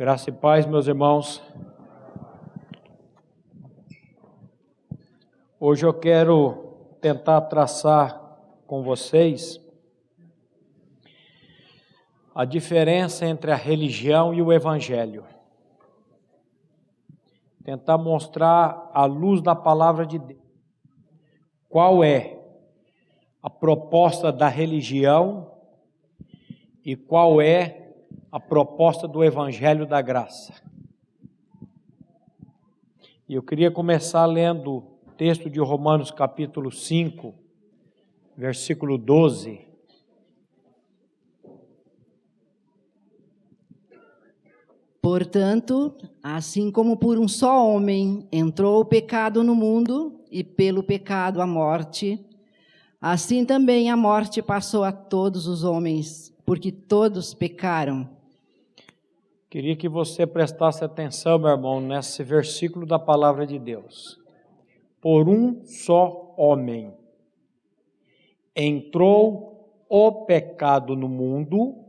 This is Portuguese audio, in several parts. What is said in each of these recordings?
Graça e paz, meus irmãos. Hoje eu quero tentar traçar com vocês a diferença entre a religião e o evangelho. Tentar mostrar à luz da palavra de Deus qual é a proposta da religião e qual é a proposta do evangelho da graça. E eu queria começar lendo o texto de Romanos capítulo 5, versículo 12. Portanto, assim como por um só homem entrou o pecado no mundo, e pelo pecado a morte, assim também a morte passou a todos os homens, porque todos pecaram. Queria que você prestasse atenção, meu irmão, nesse versículo da palavra de Deus. Por um só homem entrou o pecado no mundo,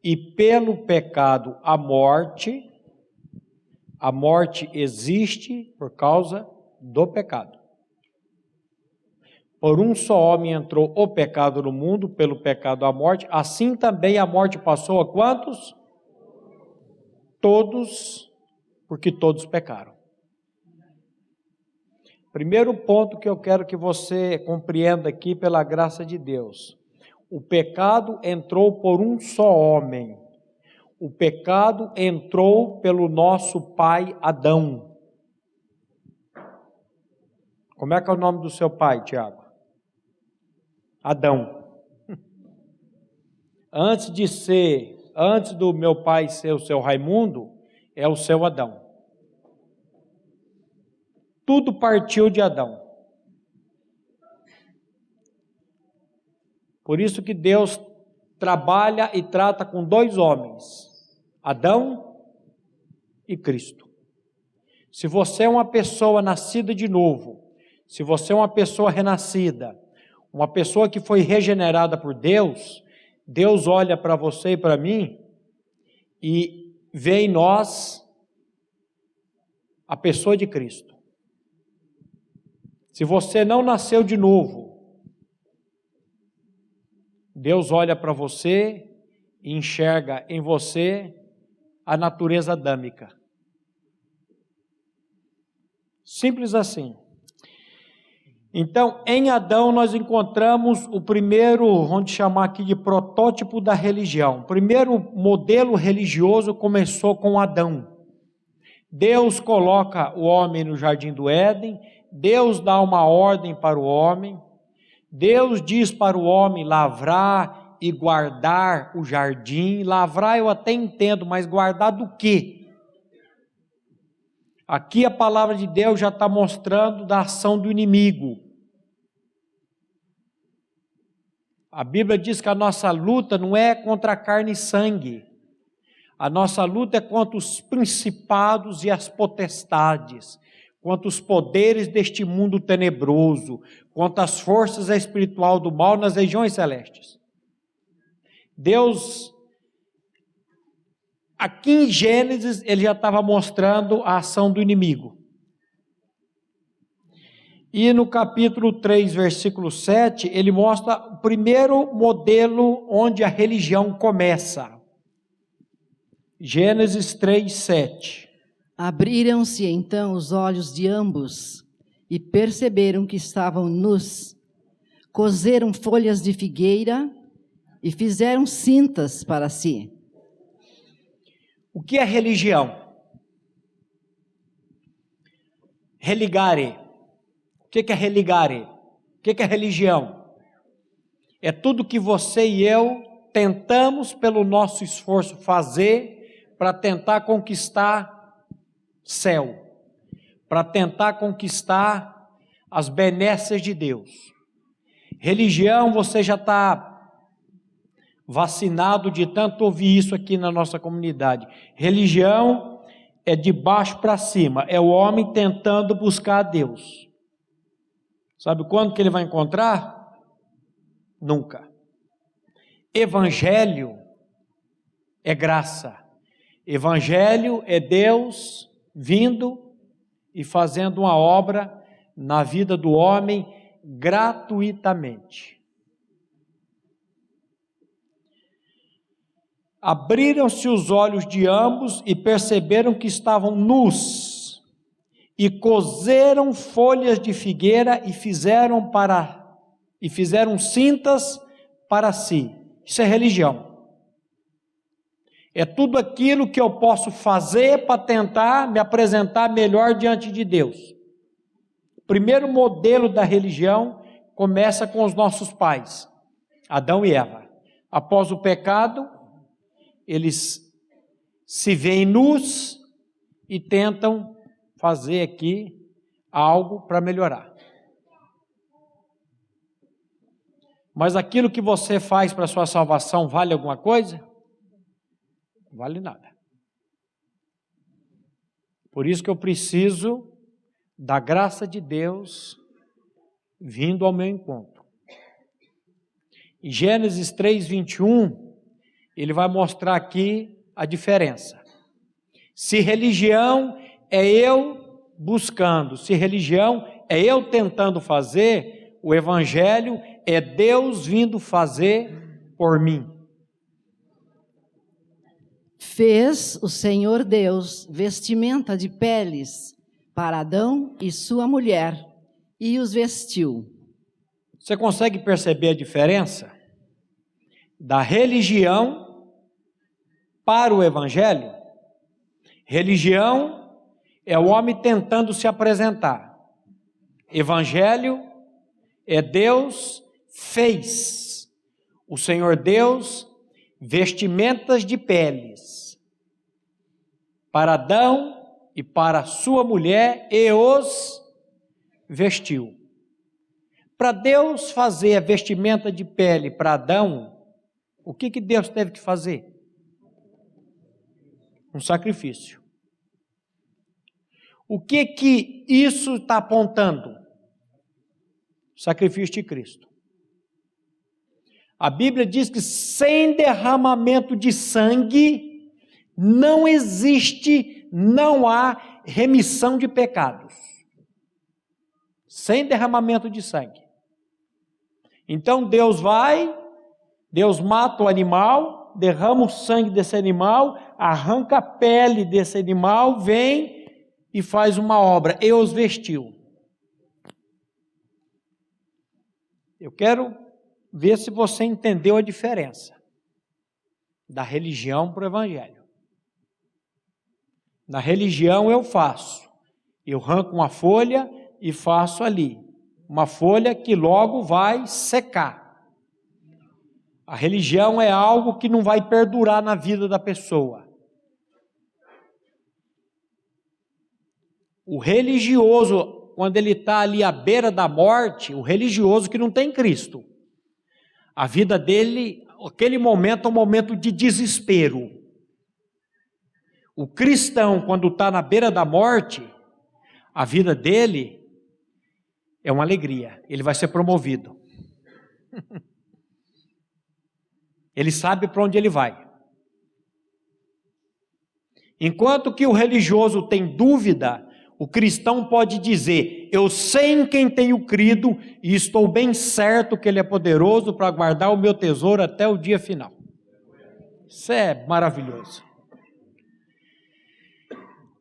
e pelo pecado a morte existe por causa do pecado. Por um só homem entrou o pecado no mundo, pelo pecado a morte, assim também a morte passou a quantos? Todos, porque todos pecaram. Primeiro ponto que eu quero que você compreenda aqui pela graça de Deus. O pecado entrou por um só homem. O pecado entrou pelo nosso pai Adão. Como é que é o nome do seu pai, Tiago? Adão. Antes do meu pai ser o seu Raimundo, é o seu Adão. Tudo partiu de Adão. Por isso que Deus trabalha e trata com dois homens, Adão e Cristo. Se você é uma pessoa nascida de novo, se você é uma pessoa renascida, uma pessoa que foi regenerada por Deus, Deus olha para você e para mim e vê em nós a pessoa de Cristo. Se você não nasceu de novo, Deus olha para você e enxerga em você a natureza adâmica. Simples assim. Então, em Adão nós encontramos o primeiro, vamos chamar aqui de protótipo da religião. O primeiro modelo religioso começou com Adão. Deus coloca o homem no jardim do Éden, Deus dá uma ordem para o homem, Deus diz para o homem lavrar e guardar o jardim. Lavrar eu até entendo, mas guardar do quê? Aqui a palavra de Deus já está mostrando da ação do inimigo. A Bíblia diz que a nossa luta não é contra a carne e sangue. A nossa luta é contra os principados e as potestades, contra os poderes deste mundo tenebroso, contra as forças espirituais do mal nas regiões celestes. Deus, aqui em Gênesis, ele já estava mostrando a ação do inimigo. E no capítulo 3, versículo 7, ele mostra o primeiro modelo onde a religião começa. Gênesis 3, 7. Abriram-se então os olhos de ambos e perceberam que estavam nus. Coseram folhas de figueira e fizeram cintas para si. O que é religião? Religare. O que é religare? O que é religião? É tudo que você e eu tentamos pelo nosso esforço fazer para tentar conquistar céu, para tentar conquistar as benesses de Deus. Religião, você já está vacinado de tanto ouvir isso aqui na nossa comunidade. Religião é de baixo para cima, é o homem tentando buscar a Deus. Sabe quando que ele vai encontrar? Nunca. Evangelho é graça. Evangelho é Deus vindo e fazendo uma obra na vida do homem gratuitamente. Abriram-se os olhos de ambos e perceberam que estavam nus, e coseram folhas de figueira e fizeram cintas para si. Isso é religião. É tudo aquilo que eu posso fazer para tentar me apresentar melhor diante de Deus. O primeiro modelo da religião começa com os nossos pais, Adão e Eva. Após o pecado, eles se veem nus e tentam fazer aqui algo para melhorar. Mas aquilo que você faz para a sua salvação vale alguma coisa? Não vale nada. Por isso que eu preciso da graça de Deus vindo ao meu encontro. Em Gênesis 3:21, ele vai mostrar aqui a diferença. Se religião é eu buscando, se religião é eu tentando fazer, o Evangelho é Deus vindo fazer por mim. Fez o Senhor Deus vestimenta de peles para Adão e sua mulher, e os vestiu. Você consegue perceber a diferença da religião para o Evangelho? Religião é o homem tentando se apresentar. Evangelho é Deus fez. O Senhor Deus vestimentas de peles para Adão e para sua mulher e os vestiu. Para Deus fazer a vestimenta de pele para Adão, o que Deus teve que fazer? Um sacrifício. O que isso está apontando? O sacrifício de Cristo. A Bíblia diz que sem derramamento de sangue não existe, não há remissão de pecados. Sem derramamento de sangue. Então Deus mata o animal, derrama o sangue desse animal, arranca a pele desse animal, vem e faz uma obra, e os vestiu. Eu quero ver se você entendeu a diferença da religião para o Evangelho. Na religião eu arranco uma folha e faço ali, uma folha que logo vai secar. A religião é algo que não vai perdurar na vida da pessoa. O religioso, quando ele está ali à beira da morte, o religioso que não tem Cristo, a vida dele, aquele momento é um momento de desespero. O cristão, quando está na beira da morte, a vida dele é uma alegria, ele vai ser promovido. Ele sabe para onde ele vai. Enquanto que o religioso tem dúvida, o cristão pode dizer: eu sei em quem tenho crido e estou bem certo que Ele é poderoso para guardar o meu tesouro até o dia final. Isso é maravilhoso.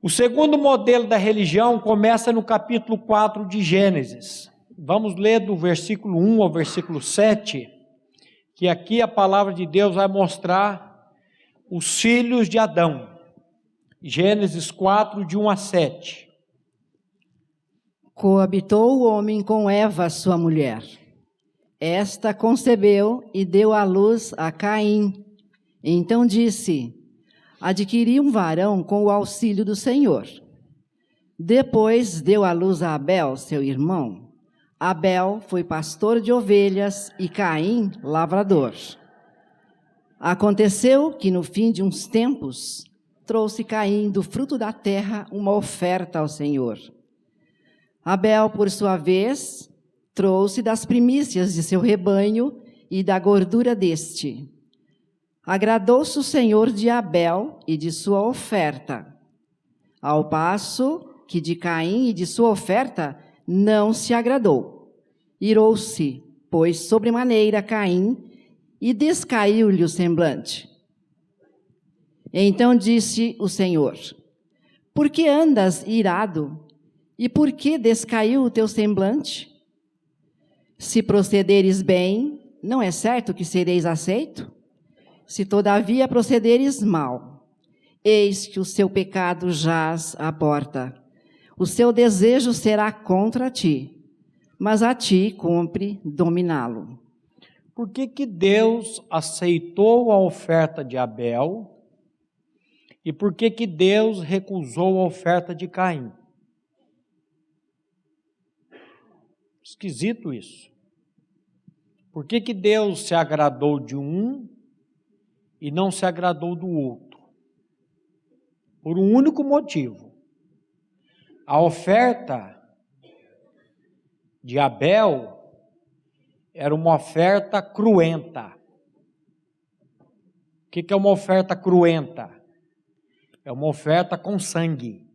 O segundo modelo da religião começa no capítulo 4 de Gênesis. Vamos ler do versículo 1 ao versículo 7, que aqui a palavra de Deus vai mostrar os filhos de Adão. Gênesis 4, de 1 a 7. Coabitou o homem com Eva, sua mulher. Esta concebeu e deu à luz a Caim. Então disse: adquiri um varão com o auxílio do Senhor. Depois deu à luz a Abel, seu irmão. Abel foi pastor de ovelhas e Caim, lavrador. Aconteceu que no fim de uns tempos, trouxe Caim do fruto da terra uma oferta ao Senhor. Abel, por sua vez, trouxe das primícias de seu rebanho e da gordura deste. Agradou-se o Senhor de Abel e de sua oferta, ao passo que de Caim e de sua oferta não se agradou. Irou-se, pois, sobremaneira Caim, e descaiu-lhe o semblante. Então disse o Senhor: por que andas irado? E por que descaiu o teu semblante? Se procederes bem, não é certo que sereis aceito? Se todavia procederes mal, eis que o seu pecado jaz à porta. O seu desejo será contra ti, mas a ti cumpre dominá-lo. Por que que Deus aceitou a oferta de Abel e por que que Deus recusou a oferta de Caim? Esquisito isso. Por que que Deus se agradou de um e não se agradou do outro? Por um único motivo. A oferta de Abel era uma oferta cruenta. O que é uma oferta cruenta? É uma oferta com sangue.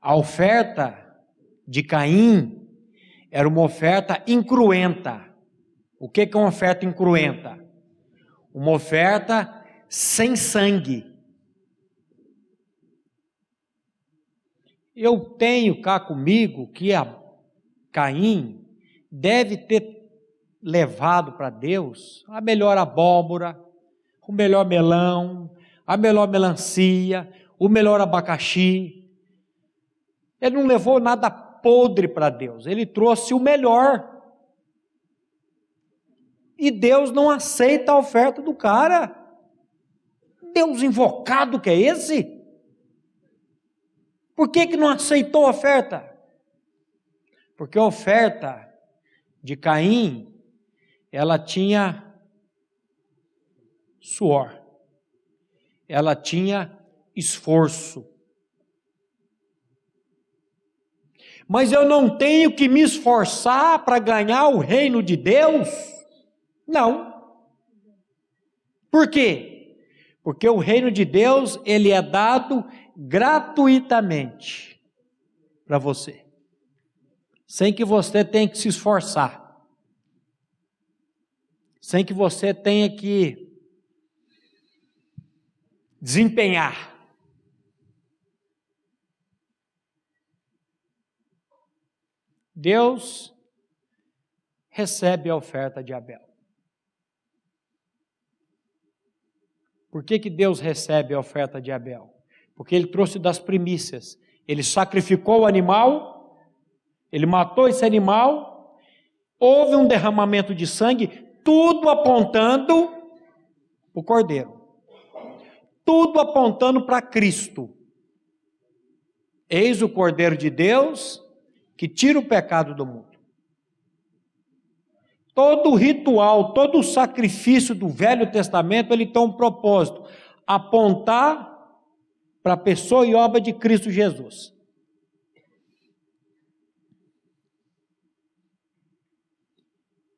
A oferta de Caim era uma oferta incruenta. O que é uma oferta incruenta? Uma oferta sem sangue. Eu tenho cá comigo que Caim deve ter levado para Deus a melhor abóbora, o melhor melão, a melhor melancia, o melhor abacaxi. Ele não levou nada podre para Deus, ele trouxe o melhor. E Deus não aceita a oferta do cara. Deus invocado que é esse? Por que que não aceitou a oferta? Porque a oferta de Caim, ela tinha suor, ela tinha esforço. Mas eu não tenho que me esforçar para ganhar o reino de Deus? Não. Por quê? Porque o reino de Deus, ele é dado gratuitamente para você, sem que você tenha que se esforçar, sem que você tenha que desempenhar. Deus recebe a oferta de Abel. Por que que Deus recebe a oferta de Abel? Porque ele trouxe das primícias. Ele sacrificou o animal, ele matou esse animal, houve um derramamento de sangue, tudo apontando para o Cordeiro. Tudo apontando para Cristo. Eis o Cordeiro de Deus que tira o pecado do mundo. Todo o ritual, todo o sacrifício do Velho Testamento, ele tem um propósito: apontar para a pessoa e obra de Cristo Jesus.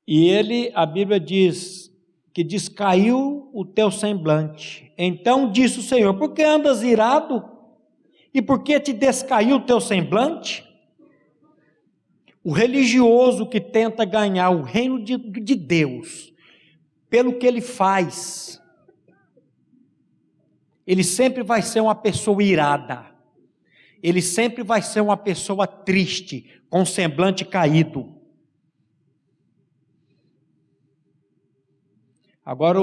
E ele, a Bíblia diz, que descaiu o teu semblante. Então disse o Senhor: por que andas irado? E por que te descaiu o teu semblante? O religioso que tenta ganhar o reino de Deus, pelo que ele faz, ele sempre vai ser uma pessoa irada, ele sempre vai ser uma pessoa triste, com o semblante caído. Agora,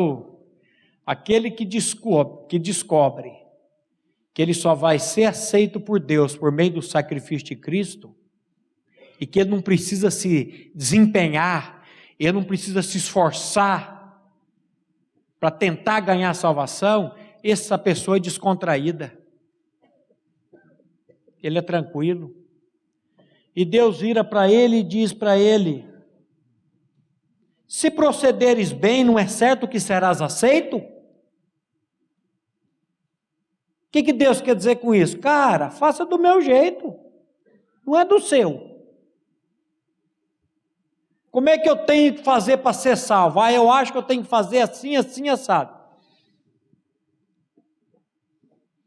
aquele que descobre que ele só vai ser aceito por Deus por meio do sacrifício de Cristo, e que ele não precisa se desempenhar, ele não precisa se esforçar para tentar ganhar a salvação, essa pessoa é descontraída, ele é tranquilo. E Deus vira para ele e diz para ele: se procederes bem, não é certo que serás aceito? O que Deus quer dizer com isso? Cara, faça do meu jeito, não é do seu. Como é que eu tenho que fazer para ser salvo? Eu acho que eu tenho que fazer assim, assim, assado.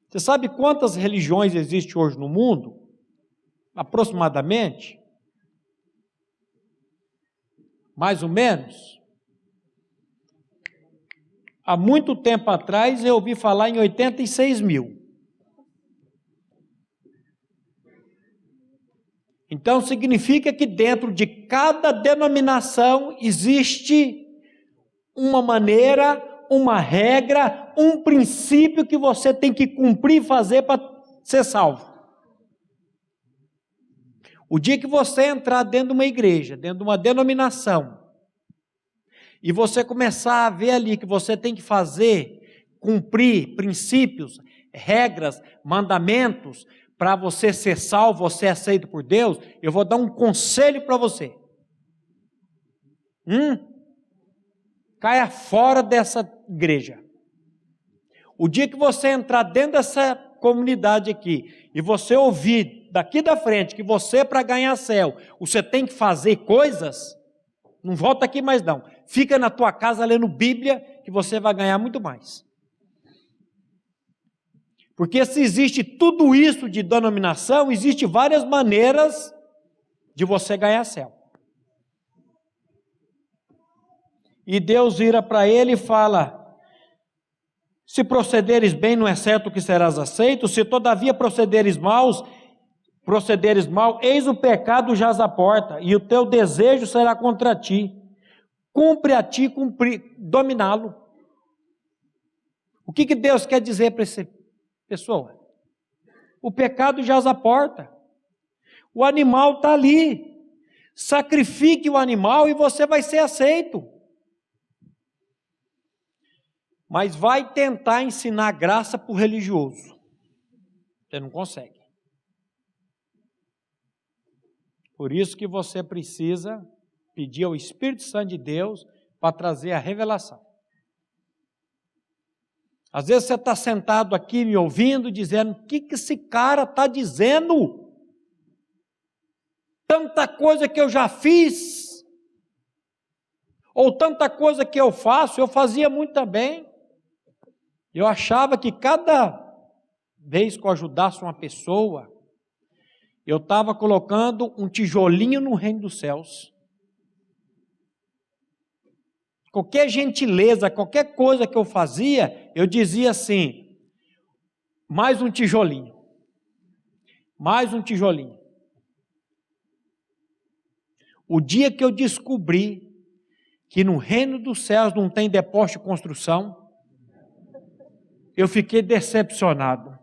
Você sabe quantas religiões existem hoje no mundo? Aproximadamente? Mais ou menos? Há muito tempo atrás eu ouvi falar em 86 mil. Então significa que dentro de cada denominação existe uma maneira, uma regra, um princípio que você tem que cumprir e fazer para ser salvo. O dia que você entrar dentro de uma igreja, dentro de uma denominação, e você começar a ver ali que você tem que fazer, cumprir princípios, regras, mandamentos, para você ser salvo, você é aceito por Deus, eu vou dar um conselho para você. Caia fora dessa igreja. O dia que você entrar dentro dessa comunidade aqui, e você ouvir daqui da frente que você, para ganhar céu, você tem que fazer coisas, não volta aqui mais não. Fica na tua casa lendo Bíblia, que você vai ganhar muito mais. Porque se existe tudo isso de denominação, existe várias maneiras de você ganhar céu. E Deus vira para ele e fala: se procederes bem, não é certo que serás aceito, se todavia procederes mal, eis o pecado jaz à porta, e o teu desejo será contra ti. Cumpre a ti dominá-lo. O que Deus quer dizer para essa pessoa? O pecado jaz à porta. O animal está ali. Sacrifique o animal e você vai ser aceito. Mas vai tentar ensinar graça para o religioso. Você não consegue. Por isso que você precisa pedir ao Espírito Santo de Deus para trazer a revelação. Às vezes você está sentado aqui me ouvindo, dizendo: o que esse cara está dizendo? Tanta coisa que eu já fiz, ou tanta coisa que eu faço, eu fazia muito também. Eu achava que cada vez que eu ajudasse uma pessoa, eu estava colocando um tijolinho no reino dos céus. Qualquer gentileza, qualquer coisa que eu fazia, eu dizia assim: mais um tijolinho, mais um tijolinho. O dia que eu descobri que no reino dos céus não tem depósito de construção, eu fiquei decepcionado.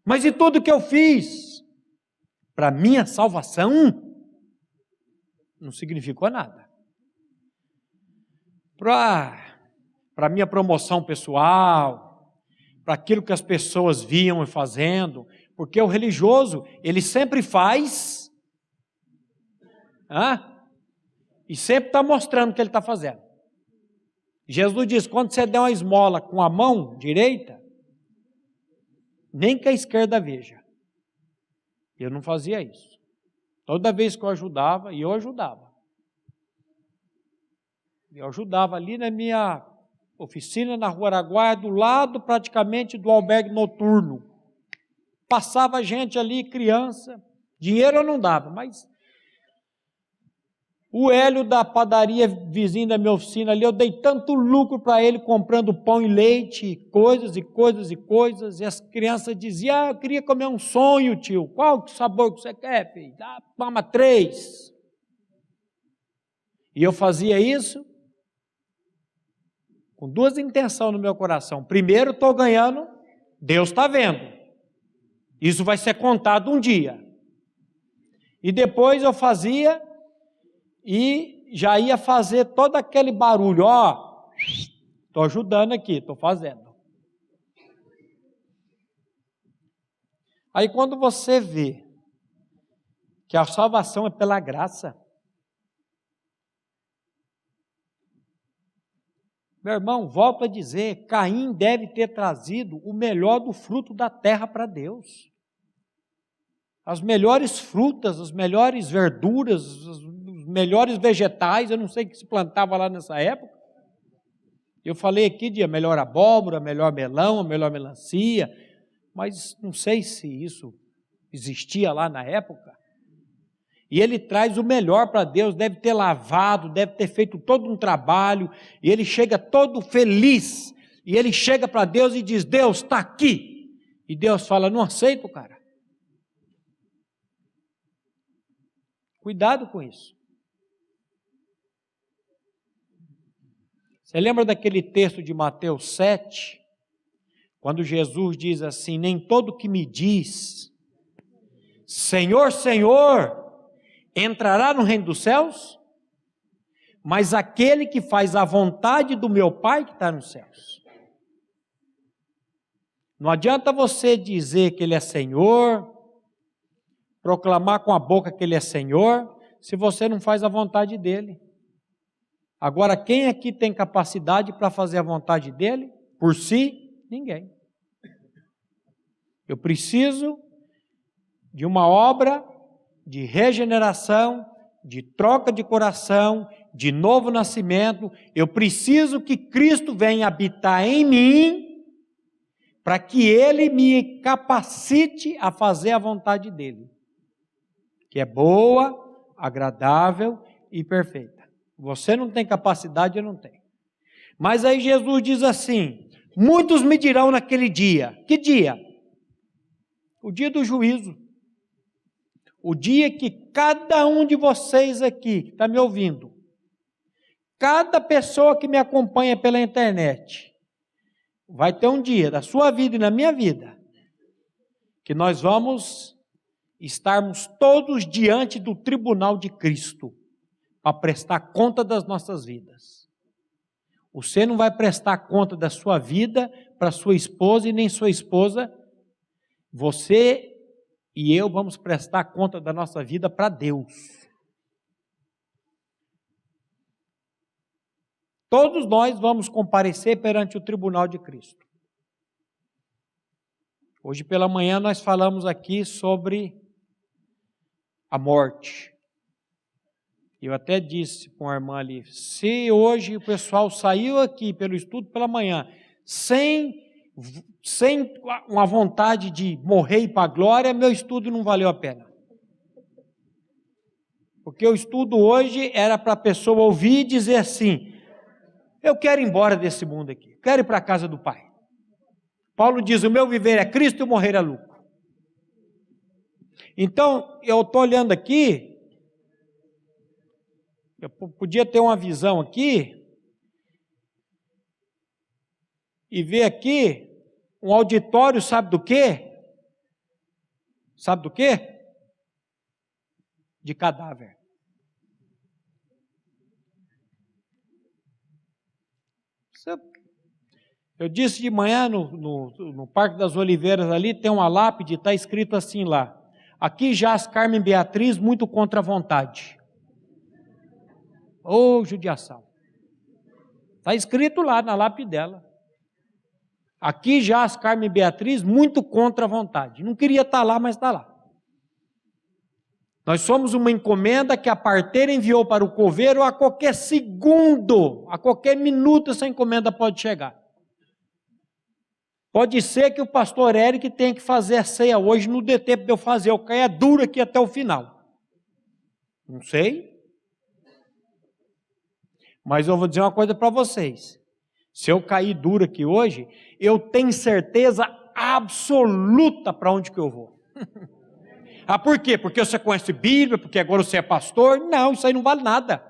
Mas e tudo que eu fiz para minha salvação não significou nada. Para minha promoção pessoal, para aquilo que as pessoas viam eu fazendo, porque o religioso, ele sempre faz, e sempre está mostrando o que ele está fazendo. Jesus diz: quando você der uma esmola com a mão direita, nem que a esquerda veja. Eu não fazia isso. Toda vez que eu ajudava, e eu ajudava. Eu ajudava ali na minha oficina, na Rua Araguaia, do lado praticamente do albergue noturno. Passava gente ali, criança. Dinheiro eu não dava, mas o Hélio da padaria vizinho da minha oficina ali, eu dei tanto lucro para ele comprando pão e leite, coisas e coisas e coisas, e as crianças diziam: eu queria comer um sonho, tio. Qual sabor que você quer, filho? Toma 3. E eu fazia isso com duas intenções no meu coração. Primeiro, estou ganhando, Deus está vendo. Isso vai ser contado um dia. E depois eu fazia e já ia fazer todo aquele barulho. Estou ajudando aqui, estou fazendo. Aí quando você vê que a salvação é pela graça, meu irmão, volto a dizer, Caim deve ter trazido o melhor do fruto da terra para Deus. As melhores frutas, as melhores verduras, os melhores vegetais, eu não sei o que se plantava lá nessa época. Eu falei aqui de a melhor abóbora, a melhor melão, a melhor melancia, mas não sei se isso existia lá na época. E ele traz o melhor para Deus, deve ter lavado, deve ter feito todo um trabalho, e ele chega todo feliz, e ele chega para Deus e diz: Deus, está aqui. E Deus fala: não aceito, cara. Cuidado com isso. Você lembra daquele texto de Mateus 7? Quando Jesus diz assim: nem todo que me diz Senhor, Senhor, entrará no reino dos céus, mas aquele que faz a vontade do meu Pai que está nos céus. Não adianta você dizer que Ele é Senhor, proclamar com a boca que Ele é Senhor, se você não faz a vontade dEle. Agora, quem aqui tem capacidade para fazer a vontade dEle? Por si? Ninguém. Eu preciso de uma obra de regeneração, de troca de coração, de novo nascimento. Eu preciso que Cristo venha habitar em mim, para que Ele me capacite a fazer a vontade dEle, que é boa, agradável e perfeita. Você não tem capacidade, eu não tenho. Mas aí Jesus diz assim: muitos me dirão naquele dia. Que dia? O dia do juízo. O dia que cada um de vocês aqui, que está me ouvindo, cada pessoa que me acompanha pela internet, vai ter um dia da sua vida e na minha vida, que nós vamos estarmos todos diante do tribunal de Cristo, para prestar conta das nossas vidas. Você não vai prestar conta da sua vida para sua esposa e nem sua esposa. Você e eu vamos prestar conta da nossa vida para Deus. Todos nós vamos comparecer perante o tribunal de Cristo. Hoje pela manhã nós falamos aqui sobre a morte. Eu até disse para uma irmã ali: se hoje o pessoal saiu aqui pelo estudo pela manhã, sem uma vontade de morrer e ir para a glória, meu estudo não valeu a pena. Porque o estudo hoje era para a pessoa ouvir e dizer assim: eu quero ir embora desse mundo aqui, quero ir para a casa do Pai. Paulo diz: o meu viver é Cristo e o morrer é lucro. Então, eu estou olhando aqui, eu podia ter uma visão aqui, e ver aqui um auditório, sabe do quê? Sabe do quê? De cadáver. Eu disse de manhã no Parque das Oliveiras ali, tem uma lápide, está escrito assim lá: aqui jaz Carmen Beatriz muito contra a vontade. Ô, judiação. Está escrito lá na lápide dela. Aqui jaz Carmen Beatriz muito contra a vontade. Não queria estar lá, mas está lá. Nós somos uma encomenda que a parteira enviou para o coveiro. A qualquer segundo, a qualquer minuto essa encomenda pode chegar. Pode ser que o pastor Eric tenha que fazer a ceia hoje, não dê tempo de eu fazer, eu caia duro aqui até o final. Não sei. Mas eu vou dizer uma coisa para vocês: se eu cair duro aqui hoje, eu tenho certeza absoluta para onde que eu vou. Ah, por quê? Porque você conhece Bíblia, porque agora você é pastor? Não, isso aí não vale nada.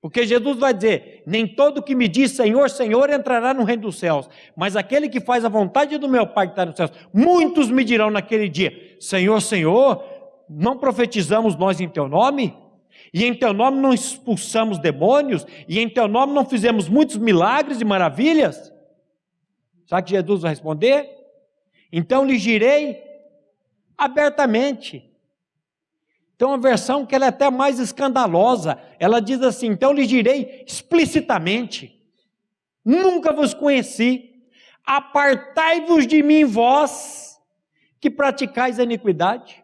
Porque Jesus vai dizer: nem todo que me diz Senhor, Senhor entrará no reino dos céus, mas aquele que faz a vontade do meu Pai que está nos céus. Muitos me dirão naquele dia: Senhor, Senhor, não profetizamos nós em teu nome? E em teu nome não expulsamos demônios? E em teu nome não fizemos muitos milagres e maravilhas? Sabe que Jesus vai responder? Então lhes direi abertamente. Tem uma versão que ela é até mais escandalosa. Ela diz assim: então lhes direi explicitamente: nunca vos conheci, apartai-vos de mim, vós que praticais a iniquidade.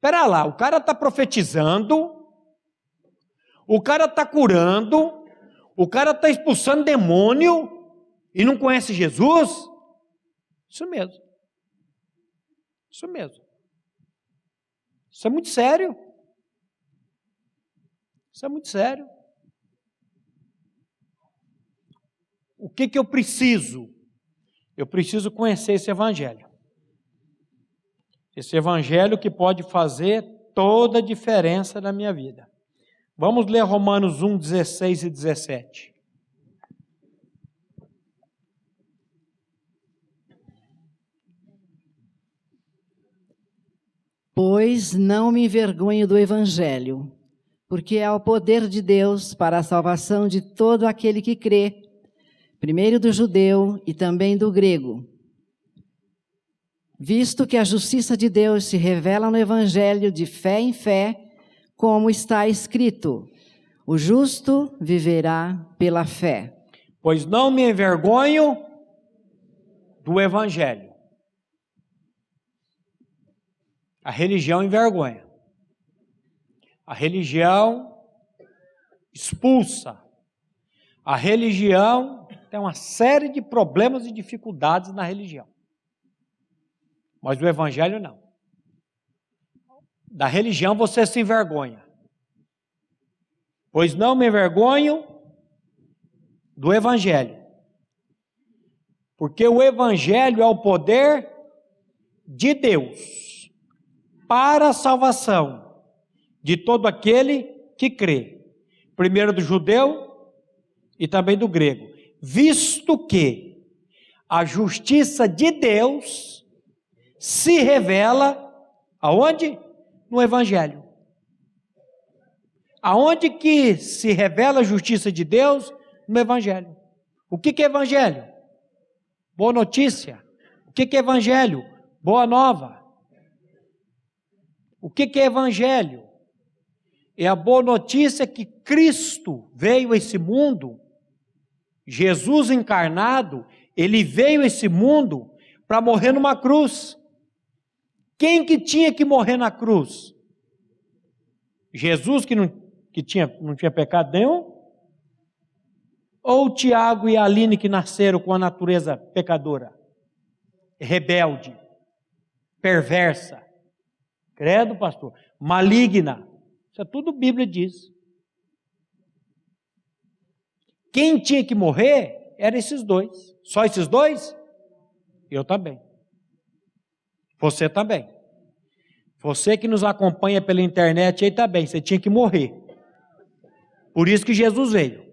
Espera lá, o cara está profetizando, o cara está curando, o cara está expulsando demônio e não conhece Jesus? Isso mesmo. Isso mesmo. Isso é muito sério. Isso é muito sério. O que eu preciso? Eu preciso conhecer esse evangelho. Esse evangelho que pode fazer toda a diferença na minha vida. Vamos ler Romanos 1, 16 e 17. Pois não me envergonho do evangelho, porque é o poder de Deus para a salvação de todo aquele que crê, primeiro do judeu e também do grego. Visto que a justiça de Deus se revela no evangelho de fé em fé, como está escrito: o justo viverá pela fé. Pois não me envergonho do evangelho. A religião envergonha. A religião expulsa. A religião tem uma série de problemas e dificuldades na religião. Mas o evangelho não. Da religião você se envergonha. Pois não me envergonho do evangelho. Porque o evangelho é o poder de Deus para a salvação de todo aquele que crê. Primeiro do judeu e também do grego. Visto que a justiça de Deus se revela aonde? No evangelho. Aonde que se revela a justiça de Deus? No evangelho. O que é evangelho? Boa notícia. O que é evangelho? Boa nova. O que é evangelho? É a boa notícia que Cristo veio a esse mundo, Jesus encarnado, ele veio a esse mundo para morrer numa cruz. Quem que tinha que morrer na cruz? Jesus que não tinha pecado nenhum? Ou Tiago e Aline que nasceram com a natureza pecadora, rebelde, perversa? Credo, pastor, maligna. Isso é tudo a Bíblia diz. Quem tinha que morrer eram esses dois. Só esses dois? Eu também. Você também. Você que nos acompanha pela internet aí também, você tinha que morrer. Por isso que Jesus veio.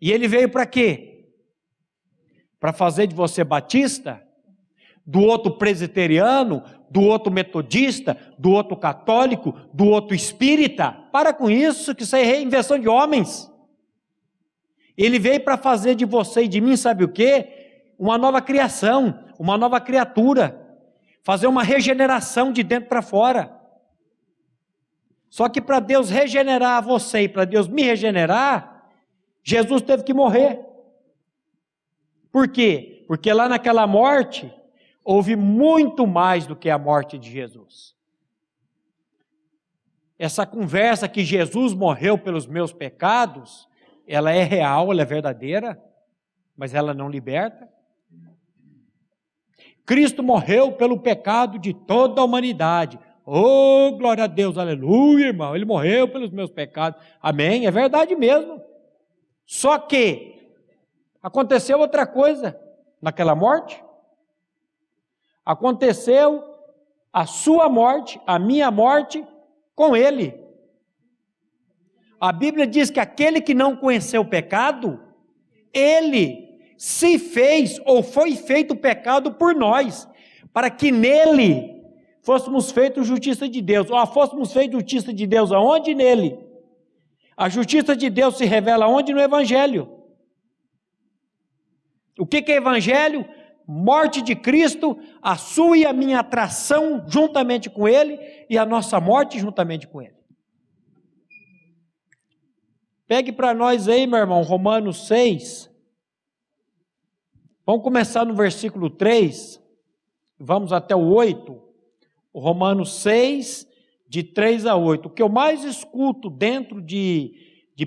E ele veio para quê? Para fazer de você batista, do outro presbiteriano, do outro metodista, do outro católico, do outro espírita. Para com isso, que isso é invenção de homens. Ele veio para fazer de você e de mim, sabe o quê? Uma nova criação, uma nova criatura. Fazer uma regeneração de dentro para fora. Só que para Deus regenerar você e para Deus me regenerar, Jesus teve que morrer. Por quê? Porque lá naquela morte, houve muito mais do que a morte de Jesus. Essa conversa que Jesus morreu pelos meus pecados, ela é real, ela é verdadeira, mas ela não liberta. Cristo morreu pelo pecado de toda a humanidade. Oh, glória a Deus, aleluia, irmão. Ele morreu pelos meus pecados. Amém, é verdade mesmo. Só que aconteceu outra coisa naquela morte. Aconteceu a sua morte, a minha morte, com ele. A Bíblia diz que aquele que não conheceu o pecado, ele se fez ou foi feito pecado por nós, para que nele fôssemos feitos justiça de Deus. Ou fôssemos feitos justiça de Deus aonde? Nele. A justiça de Deus se revela aonde? No Evangelho. O que é Evangelho? Morte de Cristo, a sua e a minha atração juntamente com Ele e a nossa morte juntamente com Ele. Pegue para nós aí, meu irmão, Romanos 6. Vamos começar no versículo 3, vamos até o 8, o Romanos 6, de 3 a 8. O que eu mais escuto dentro de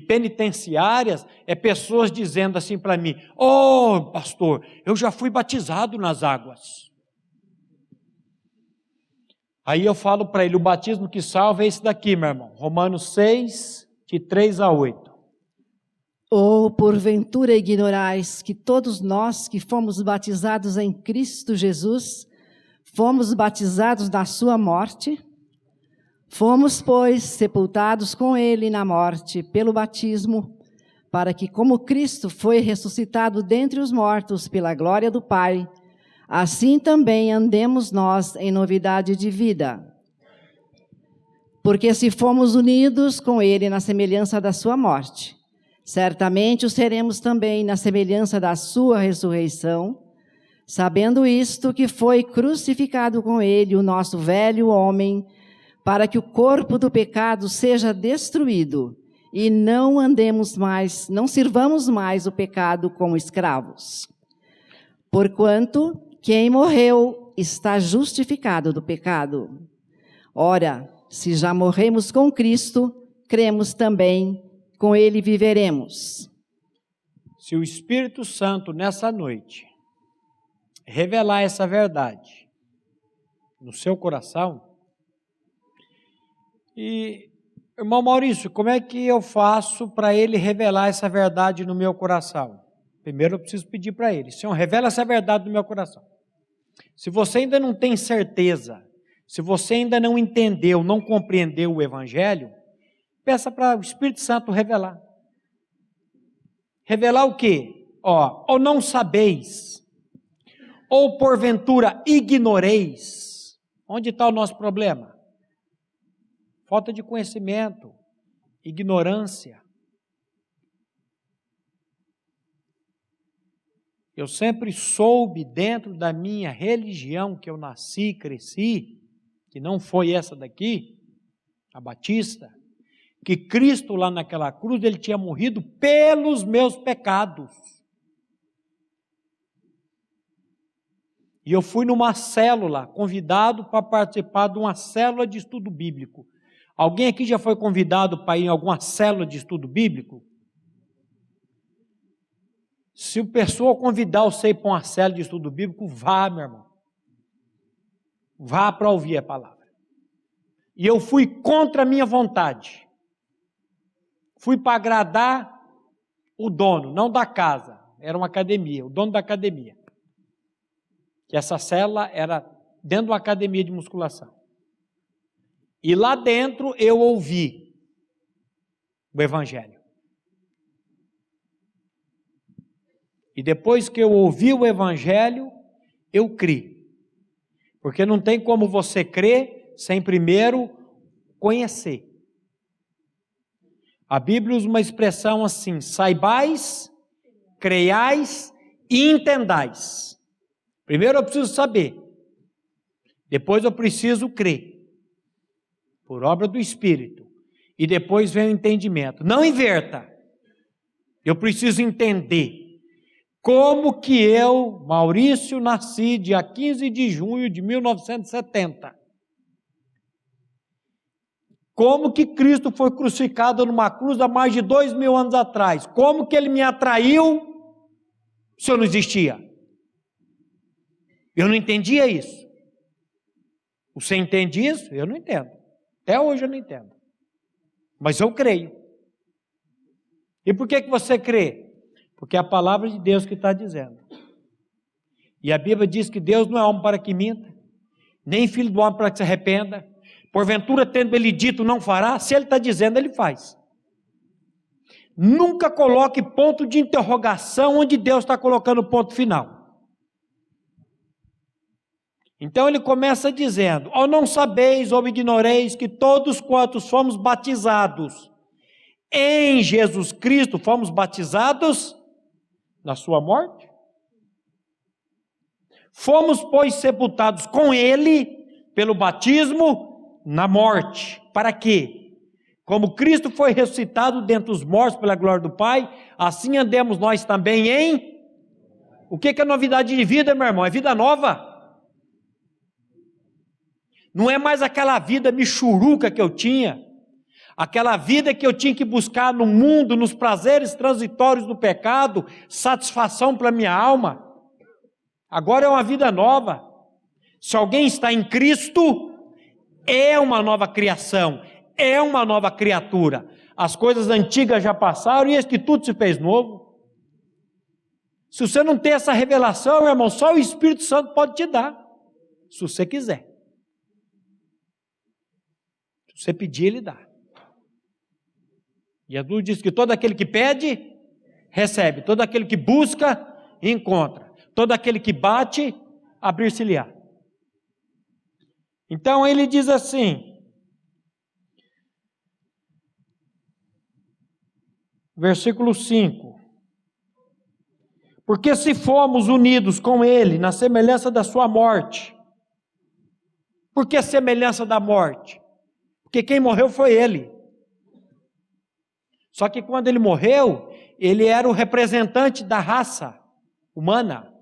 penitenciárias é pessoas dizendo assim para mim: "Oh, pastor, eu já fui batizado nas águas." Aí eu falo para ele: o batismo que salva é esse daqui, meu irmão. Romanos 6, de 3 a 8. Ou porventura ignorais que todos nós que fomos batizados em Cristo Jesus, fomos batizados na sua morte? Fomos, pois, sepultados com ele na morte pelo batismo, para que, como Cristo foi ressuscitado dentre os mortos pela glória do Pai, assim também andemos nós em novidade de vida. Porque se fomos unidos com ele na semelhança da sua morte, certamente o seremos também na semelhança da sua ressurreição, sabendo isto, que foi crucificado com ele o nosso velho homem, para que o corpo do pecado seja destruído e não andemos mais, não sirvamos mais o pecado como escravos. Porquanto quem morreu está justificado do pecado. Ora, se já morremos com Cristo, cremos também com ele viveremos. Se o Espírito Santo nessa noite revelar essa verdade no seu coração, e, irmão Maurício, como é que eu faço para ele revelar essa verdade no meu coração? Primeiro eu preciso pedir para ele: Senhor, revela essa verdade no meu coração. Se você ainda não tem certeza, se você ainda não entendeu, não compreendeu o Evangelho, peça para o Espírito Santo revelar. Revelar o quê? Ou não sabeis, ou porventura ignoreis. Onde está o nosso problema? Falta de conhecimento, ignorância. Eu sempre soube dentro da minha religião que eu nasci, cresci, que não foi essa daqui, a batista, que Cristo lá naquela cruz, ele tinha morrido pelos meus pecados. E eu fui numa célula, convidado para participar de uma célula de estudo bíblico. Alguém aqui já foi convidado para ir em alguma célula de estudo bíblico? Se o pessoal convidar você para uma célula de estudo bíblico, vá, meu irmão. Vá para ouvir a palavra. E eu fui contra a minha vontade. Fui para agradar o dono, não da casa, era uma academia, o dono da academia. Que essa célula era dentro de uma academia de musculação. E lá dentro eu ouvi o Evangelho. E depois que eu ouvi o Evangelho, eu criei. Porque não tem como você crer sem primeiro conhecer. A Bíblia usa uma expressão assim: saibais, creiais e entendais. Primeiro eu preciso saber, depois eu preciso crer, por obra do Espírito, e depois vem o entendimento. Não inverta, eu preciso entender como que eu, Maurício, nasci dia 15 de junho de 1970. Como que Cristo foi crucificado numa cruz há mais de 2000 anos atrás? Como que ele me atraiu se eu não existia? Eu não entendia isso. Você entende isso? Eu não entendo. Até hoje eu não entendo. Mas eu creio. E por que você crê? Porque é a palavra de Deus que está dizendo. E a Bíblia diz que Deus não é homem para que minta, nem filho do homem para que se arrependa. Porventura, tendo ele dito, não fará. Se ele está dizendo, ele faz. Nunca coloque ponto de interrogação onde Deus está colocando o ponto final. Então ele começa dizendo: ou não sabeis ou ignoreis que todos quantos fomos batizados em Jesus Cristo, fomos batizados na sua morte? Fomos, pois, sepultados com ele pelo batismo na morte. Para quê? Como Cristo foi ressuscitado dentre os mortos pela glória do Pai, assim andemos nós também em... O que é novidade de vida, meu irmão? É vida nova. Não é mais aquela vida michuruca que eu tinha, aquela vida que eu tinha que buscar no mundo, nos prazeres transitórios do pecado, satisfação para a minha alma. Agora é uma vida nova. Se alguém está em Cristo, é uma nova criação, é uma nova criatura. As coisas antigas já passaram e eis que tudo se fez novo. Se você não tem essa revelação, meu irmão, só o Espírito Santo pode te dar, se você quiser. Se você pedir, Ele dá. Jesus diz que todo aquele que pede, recebe. Todo aquele que busca, encontra. Todo aquele que bate, abrir-se-lhe-á. Então ele diz assim, versículo 5. Porque se formos unidos com Ele na semelhança da sua morte. Por que semelhança da morte? Porque quem morreu foi Ele. Só que quando Ele morreu, Ele era o representante da raça humana.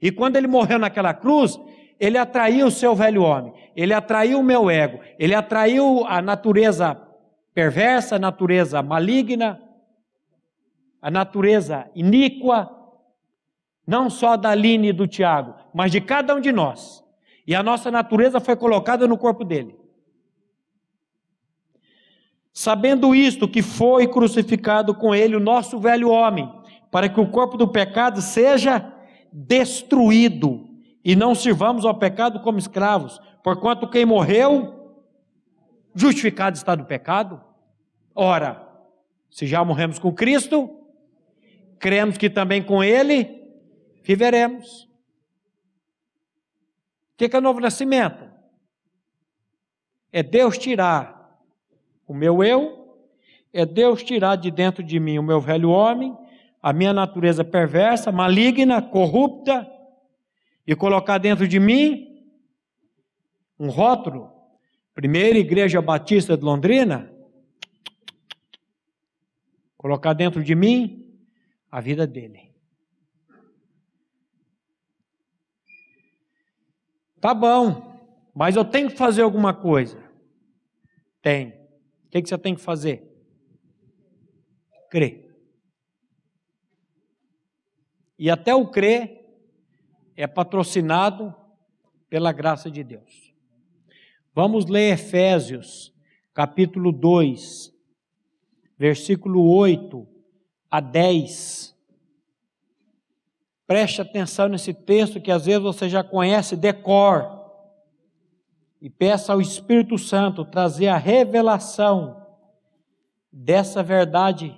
E quando Ele morreu naquela cruz, Ele atraiu o seu velho homem. Ele atraiu o meu ego. Ele atraiu a natureza perversa, a natureza maligna, a natureza iníqua, não só da Aline e do Tiago, mas de cada um de nós. E a nossa natureza foi colocada no corpo dele. Sabendo isto, que foi crucificado com ele o nosso velho homem, para que o corpo do pecado seja destruído, e não sirvamos ao pecado como escravos, porquanto quem morreu, justificado está do pecado. Ora, se já morremos com Cristo, cremos que também com Ele viveremos. O que é novo nascimento? É Deus tirar o meu eu, é Deus tirar de dentro de mim o meu velho homem, a minha natureza perversa, maligna, corrupta, e colocar dentro de mim um rótulo, Primeira Igreja Batista de Londrina, colocar dentro de mim a vida dele. Tá bom, mas eu tenho que fazer alguma coisa. Tem. O que você tem que fazer? Crer. E até o crer é patrocinado pela graça de Deus. Vamos ler Efésios, capítulo 2, versículo 8 a 10. Preste atenção nesse texto que às vezes você já conhece de cor. E peça ao Espírito Santo trazer a revelação dessa verdade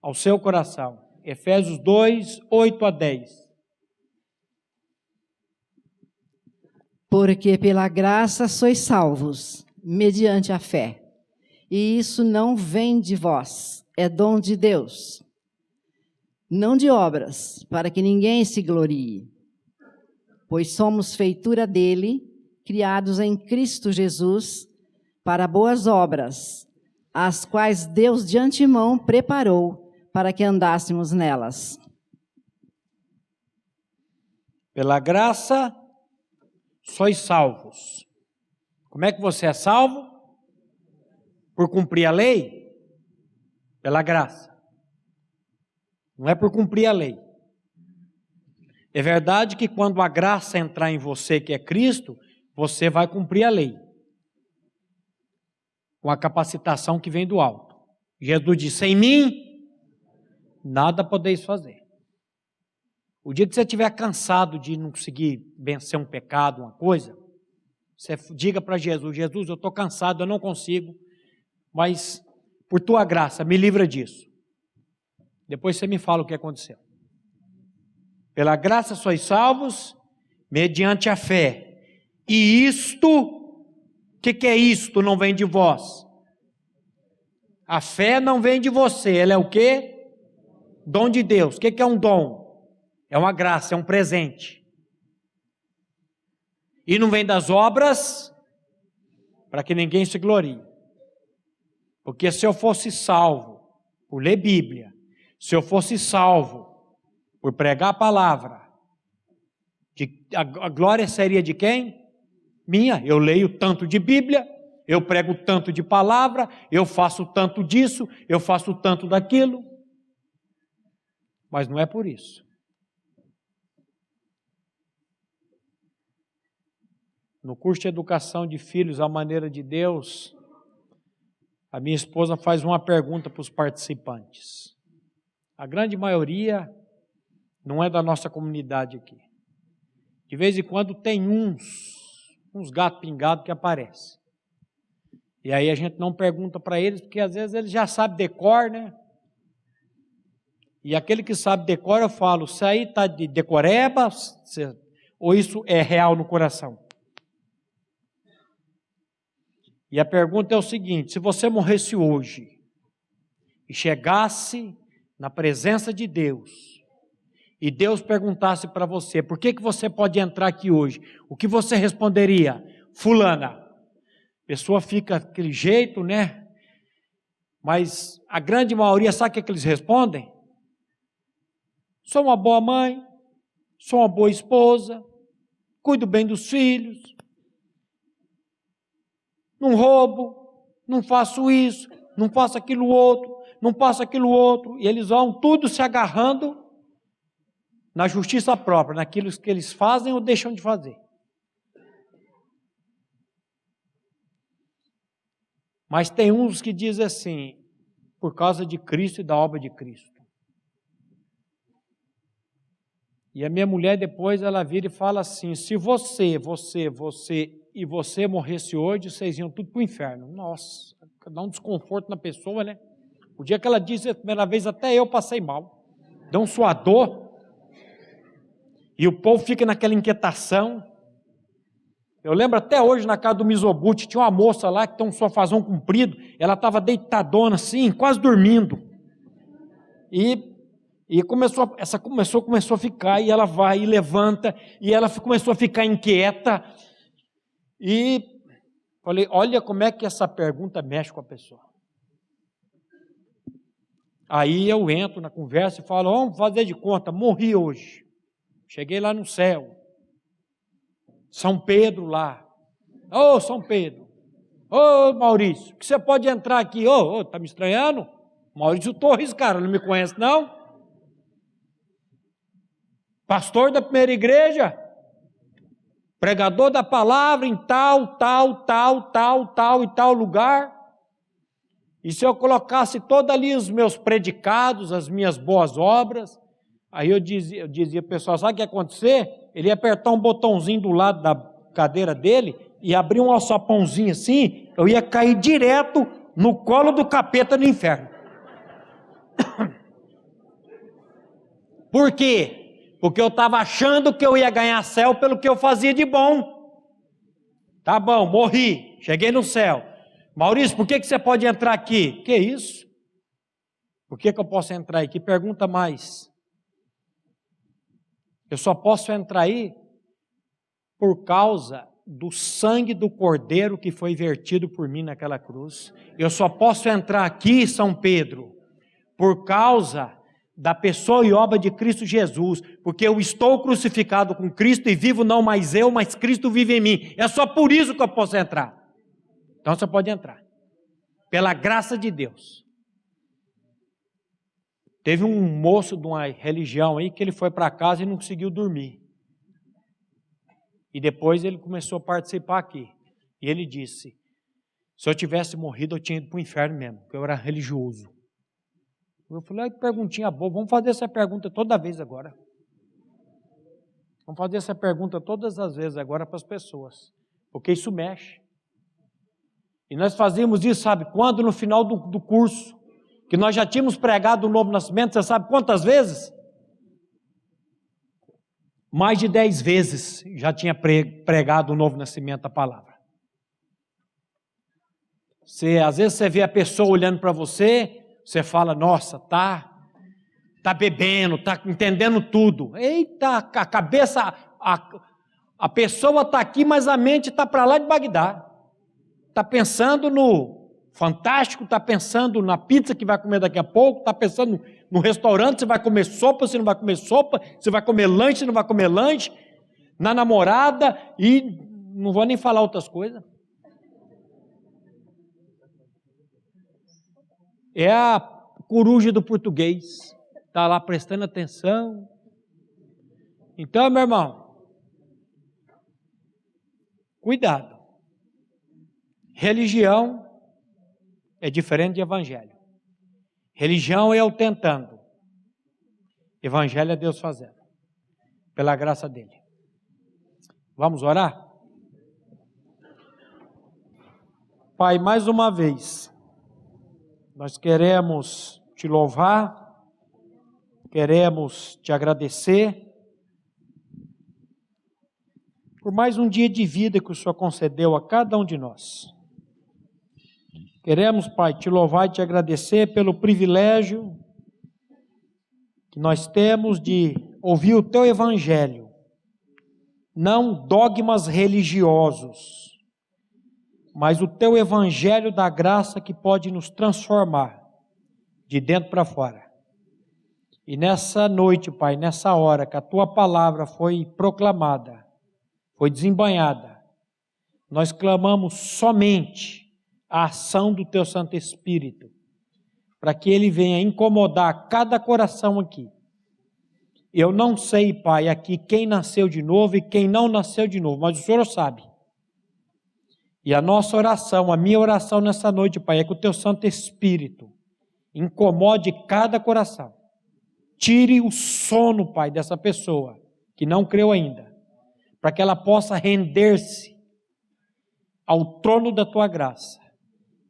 ao seu coração. Efésios 2, 8 a 10. Porque pela graça sois salvos, mediante a fé. E isso não vem de vós, é dom de Deus. Não de obras, para que ninguém se glorie. Pois somos feitura dele, criados em Cristo Jesus, para boas obras, as quais Deus de antemão preparou para que andássemos nelas. Pela graça, sois salvos. Como é que você é salvo? Por cumprir a lei? Pela graça. Não é por cumprir a lei. É verdade que quando a graça entrar em você, que é Cristo, você vai cumprir a lei. Com a capacitação que vem do alto. Jesus disse, sem mim, nada podeis fazer. O dia que você estiver cansado de não conseguir vencer um pecado, uma coisa, você diga para Jesus, Jesus, eu estou cansado, eu não consigo, mas por tua graça, me livra disso. Depois você me fala o que aconteceu. Pela graça sois salvos, mediante a fé. E isto, o que é isto? Não vem de vós. A fé não vem de você, ela é o quê? Dom de Deus. O que é um dom? É uma graça, é um presente. E não vem das obras, para que ninguém se glorie. Porque se eu fosse salvo por ler Bíblia, se eu fosse salvo por pregar a palavra, a glória seria de quem? minha, eu leio tanto de Bíblia, eu prego tanto de palavra, eu faço tanto disso, eu faço tanto daquilo. Mas não é por isso. No curso de educação de filhos, à maneira de Deus, a minha esposa faz uma pergunta para os participantes. A grande maioria não é da nossa comunidade aqui. De vez em quando tem uns gatos pingados que aparecem. E aí a gente não pergunta para eles, porque às vezes eles já sabem decor, né? E aquele que sabe decor, eu falo, isso aí está de decoreba, ou isso é real no coração? E a pergunta é o seguinte: se você morresse hoje e chegasse na presença de Deus, e Deus perguntasse para você, por que você pode entrar aqui hoje? O que você responderia? Fulana. A pessoa fica daquele jeito, né? Mas a grande maioria, sabe o que eles respondem? Sou uma boa mãe, sou uma boa esposa, cuido bem dos filhos, não roubo, não faço isso, não faço aquilo outro, não faço aquilo outro. E eles vão tudo se agarrando na justiça própria, naquilo que eles fazem ou deixam de fazer. Mas tem uns que dizem assim, por causa de Cristo e da obra de Cristo. E a minha mulher depois, ela vira e fala assim, se você morresse hoje, vocês iam tudo para o inferno. Nossa, dá um desconforto na pessoa, né? O dia que ela disse a primeira vez, até eu passei mal. Dá um suador. E o povo fica naquela inquietação. Eu lembro até hoje na casa do Mizobuti, tinha uma moça lá que tem um sofazão comprido, ela estava deitadona assim, quase dormindo. E começou a ficar, e ela vai e levanta, e ela começou a ficar inquieta. E falei, olha como é que essa pergunta mexe com a pessoa. Aí eu entro na conversa e falo, vamos fazer de conta, morri hoje. Cheguei lá no céu. São Pedro lá. Ô, São Pedro. Ô, Maurício, que você pode entrar aqui? Ô, tá me estranhando? Maurício Torres, cara, não me conhece não? Pastor da primeira igreja, pregador da palavra em tal e tal lugar. E se eu colocasse todos ali os meus predicados, as minhas boas obras, aí eu dizia pessoal, sabe o que ia acontecer? Ele ia apertar um botãozinho do lado da cadeira dele e abrir um alçapãozinho assim, eu ia cair direto no colo do capeta no inferno. Por quê? Porque eu estava achando que eu ia ganhar céu pelo que eu fazia de bom. Tá bom, morri, cheguei no céu. Maurício, por que você pode entrar aqui? Que isso? Por que eu posso entrar aqui? Pergunta mais. Eu só posso entrar aí por causa do sangue do Cordeiro que foi vertido por mim naquela cruz. Eu só posso entrar aqui, São Pedro, por causa da pessoa e obra de Cristo Jesus, porque eu estou crucificado com Cristo e vivo não mais eu, mas Cristo vive em mim. É só por isso que eu posso entrar. Então você pode entrar, pela graça de Deus. Teve um moço de uma religião aí que ele foi para casa e não conseguiu dormir. E depois ele começou a participar aqui. E ele disse, se eu tivesse morrido eu tinha ido para o inferno mesmo, porque eu era religioso. Eu falei, que perguntinha boa, vamos fazer essa pergunta toda vez agora. Vamos fazer essa pergunta todas as vezes agora para as pessoas, porque isso mexe. E nós fazíamos isso, sabe quando? No final do curso, que nós já tínhamos pregado o novo nascimento, você sabe quantas vezes? Mais de 10 vezes já tinha pregado o novo nascimento, a palavra. Às vezes você vê a pessoa olhando para você, você fala, nossa, tá bebendo, tá entendendo tudo. Eita, a cabeça, a pessoa está aqui, mas a mente está para lá de Bagdá. Está pensando no Fantástico, está pensando na pizza que vai comer daqui a pouco, está pensando no restaurante, se vai comer sopa, se não vai comer sopa, se vai comer lanche, se não vai comer lanche, na namorada e não vou nem falar outras coisas. É a coruja do português. Está lá prestando atenção. Então, meu irmão, cuidado. Religião é diferente de evangelho. Religião é eu tentando. Evangelho é Deus fazendo. Pela graça dele. Vamos orar? Pai, mais uma vez, nós queremos te louvar, queremos te agradecer por mais um dia de vida que o Senhor concedeu a cada um de nós. Queremos, Pai, te louvar e te agradecer pelo privilégio que nós temos de ouvir o teu evangelho, não dogmas religiosos, mas o teu evangelho da graça que pode nos transformar de dentro para fora. E nessa noite, Pai, nessa hora que a tua palavra foi proclamada, foi desembainhada, nós clamamos somente a ação do teu Santo Espírito, para que ele venha incomodar cada coração aqui. Eu não sei, Pai, aqui quem nasceu de novo e quem não nasceu de novo, mas o Senhor sabe. E a nossa oração, a minha oração nessa noite, Pai, é que o teu Santo Espírito incomode cada coração. Tire o sono, Pai, dessa pessoa que não creu ainda, para que ela possa render-se ao trono da tua graça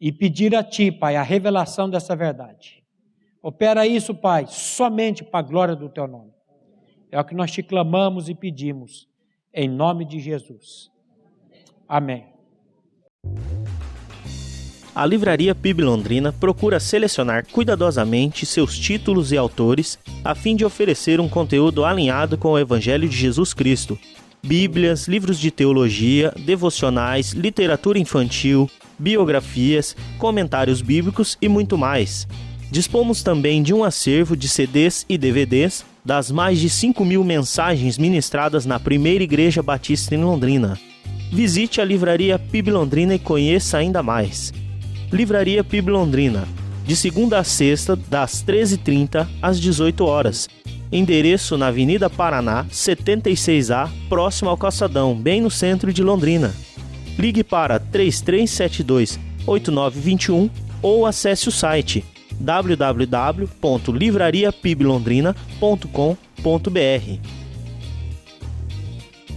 e pedir a ti, Pai, a revelação dessa verdade. Opera isso, Pai, somente para a glória do teu nome. É o que nós te clamamos e pedimos, em nome de Jesus. Amém. A Livraria PIB Londrina procura selecionar cuidadosamente seus títulos e autores a fim de oferecer um conteúdo alinhado com o Evangelho de Jesus Cristo. Bíblias, livros de teologia, devocionais, literatura infantil, biografias, comentários bíblicos e muito mais. Dispomos também de um acervo de CDs e DVDs das mais de 5.000 mensagens ministradas na Primeira Igreja Batista em Londrina. Visite a Livraria PIB Londrina e conheça ainda mais. Livraria PIB Londrina, de segunda a sexta, das 13h30 às 18 horas. Endereço na Avenida Paraná, 76A, próximo ao Calçadão, bem no centro de Londrina. Ligue para 3372-8921 ou acesse o site www.livrariapiblondrina.com.br.